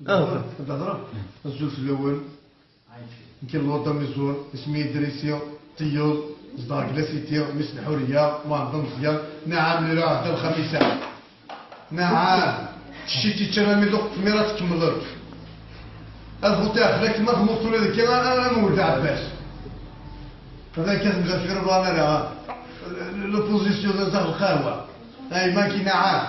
الهضره الزول في الاول كاين الوطن مزور اسمي ادريسيا تيوز صداق لاسيتيا مسن حوريه وانظم مزيان نعم لله حتى الخميسه نعم شتي تشرمي دوك ميرا تكمل الفوتاخ لكن ما تموتوا لك انا مولد عباس هذا كان بغا في ربما لا لوبوزيسيون تاع القهوه اي ماكينه عام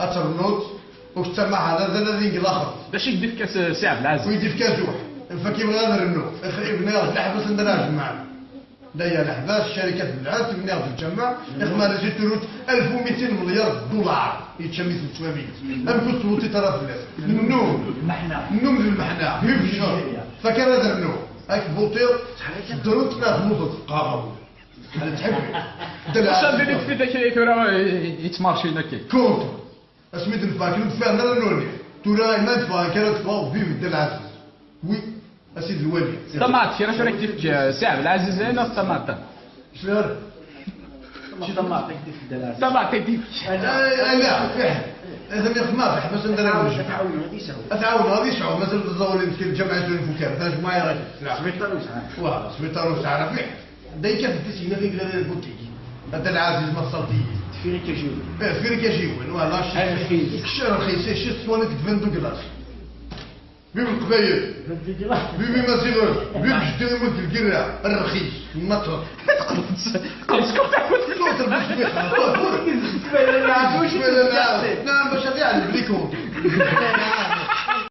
اترنوت واجتمع هذا الذي الاخر باش يدي في كاس سي عبد العزيز ويدي في كاس واحد فكي بغا نرنو ابن الحبس ندراج معنا دايا الاحباس شركات بالعاد تبني في الجمع اخمار زيت تروت 1200 مليار دولار يتشمس بالتوابيت ام كنت صوتي ترى في النوم النوم المحنا في الشهر فكان هذا النوم هاك بوطير دروت لا خموط قاغم هل تحب واش ندير في ذاك كره يتمارشي هنا كي كنت اسميت الفاكر نتفاهم انا نوني ترى ما تفاكر تفاو في بدل العزيز وي اسيد الوالي طماط كيفاش راك دير سي عبد العزيز هنا الطماط شنو شي طماط يدي في الدلال طماط يدي لا فيه هذا ما يخماش بس ندير تعاون غادي يساوي اتعاون غادي يشعر مثلا الزوالين كاين جمعيه الفكار ثلاث معايا راجل سبيطار وسعان واه سبيطار وسعر فيه دايك في هنا في غير البوتيك هذا العزيز ما صلتي تفيري كيجيو فيرك يجيون ولا شي الشهر رخيص شي سوانك تفندو كلاس بيب القبايل بيبي ما صغر بيب جدي يموت القرا الرخيص المطر قلت توتر باش بيخاف نعم باش هذه على البليكون